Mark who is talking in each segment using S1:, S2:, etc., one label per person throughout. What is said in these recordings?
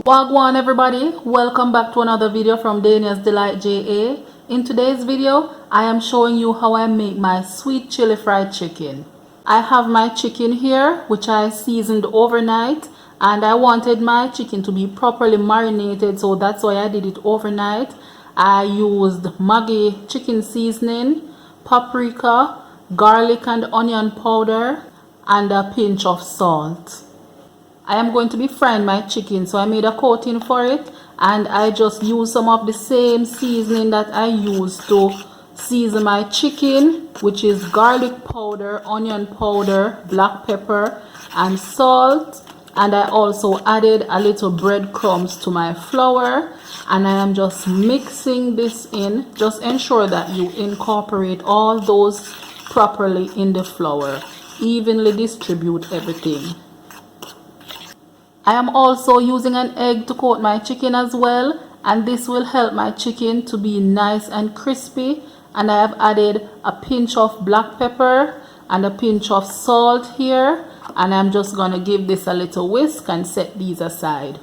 S1: Wagwan everybody, welcome back to another video from Dania's Delight JA. In today's video, I am showing you how I make my sweet chili fried chicken. I have my chicken here, which I seasoned overnight, and I wanted my chicken to be properly marinated, so that's why I did it overnight. I used Maggie chicken seasoning, paprika, garlic and onion powder, and a pinch of salt. I am going to be frying my chicken, so I made a coating for it, and I just used some of the same seasoning that I used to season my chicken, which is garlic powder, onion powder, black pepper and salt. And I also added a little breadcrumbs to my flour, and I am just mixing this in. Just ensure that you incorporate all those properly in the flour. Evenly distribute everything. I am also using an egg to coat my chicken as well, and this will help my chicken to be nice and crispy. And I have added a pinch of black pepper and a pinch of salt here, and I'm just going to give this a little whisk and set these aside.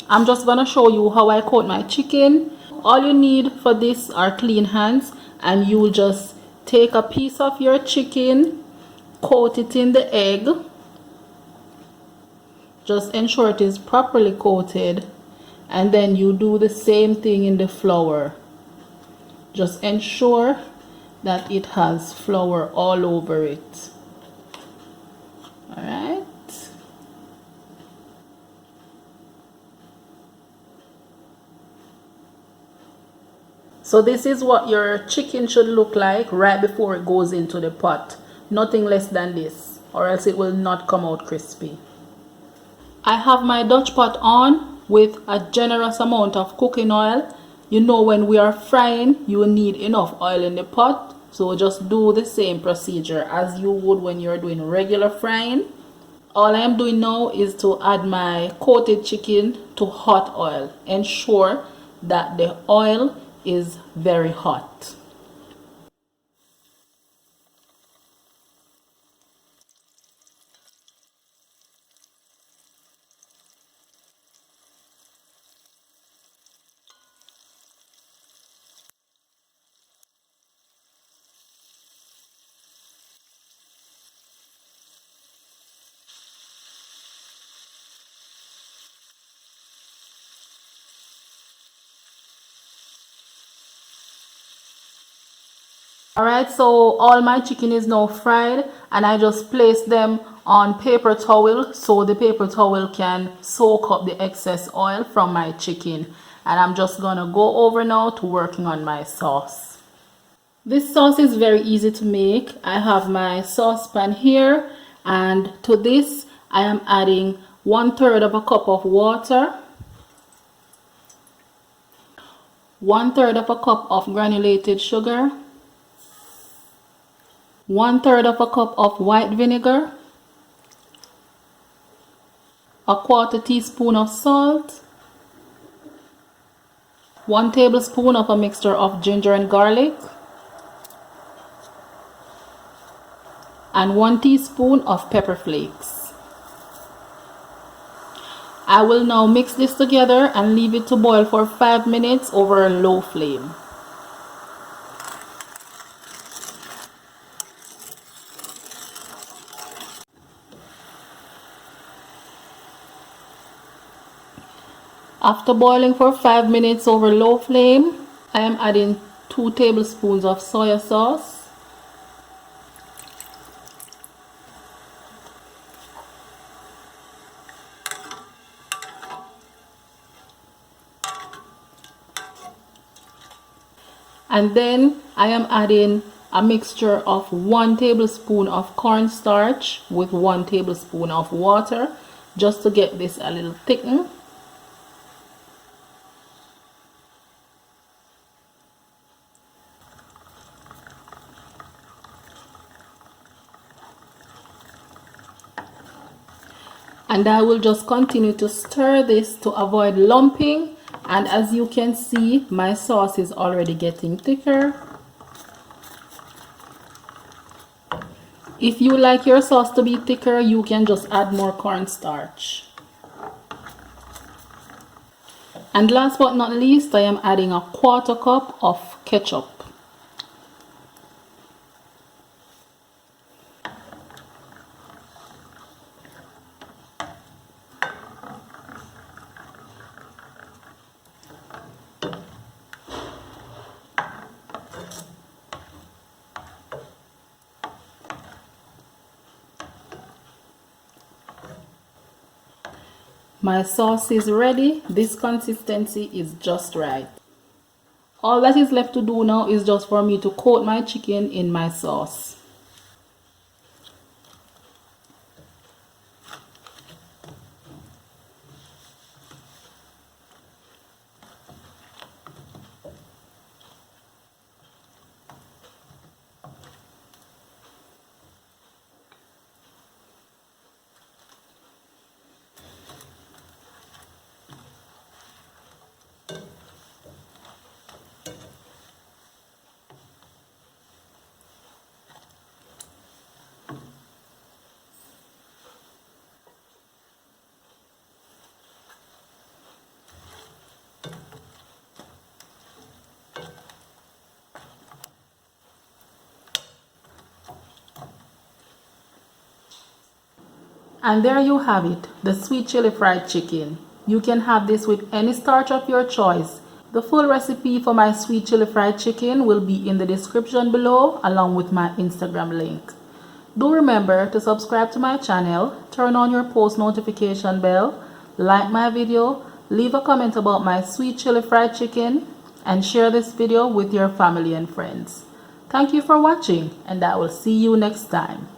S1: I'm just going to show you how I coat my chicken. All you need for this are clean hands, and you just take a piece of your chicken, coat it in the egg. Just ensure it is properly coated, and then you do the same thing in the flour. Just ensure that it has flour all over it. Alright. So this is what your chicken should look like right before it goes into the pot. Nothing less than this, or else it will not come out crispy. I have my Dutch pot on with a generous amount of cooking oil. You know, when we are frying, you will need enough oil in the pot. So just do the same procedure as you would when you're doing regular frying. All I am doing now is to add my coated chicken to hot oil. Ensure that the oil is very hot. Alright, so all my chicken is now fried, and I just place them on paper towel so the paper towel can soak up the excess oil from my chicken. And I'm just gonna go over now to working on my sauce. This sauce is very easy to make. I have my saucepan here, and to this I am adding 1/3 of a cup of water, 1/3 of a cup of granulated sugar, 1/3 of a cup of white vinegar, 1/4 teaspoon of salt, 1 tablespoon of a mixture of ginger and garlic, and 1 teaspoon of pepper flakes. I will now mix this together and leave it to boil for 5 minutes over a low flame. After boiling for 5 minutes over low flame, I am adding 2 tablespoons of soy sauce, and then I am adding a mixture of 1 tablespoon of cornstarch with 1 tablespoon of water, just to get this a little thickened. And I will just continue to stir this to avoid lumping, and as you can see, my sauce is already getting thicker. If you like your sauce to be thicker, you can just add more cornstarch. And last but not least, I am adding a 1/4 cup of ketchup. My sauce is ready. This consistency is just right. All that is left to do now is just for me to coat my chicken in my sauce. And there you have it, the sweet chili fried chicken. You can have this with any starch of your choice. The full recipe for my sweet chili fried chicken will be in the description below along with my Instagram link. Do remember to subscribe to my channel, turn on your post notification bell, like my video, leave a comment about my sweet chili fried chicken, and share this video with your family and friends. Thank you for watching, and I will see you next time.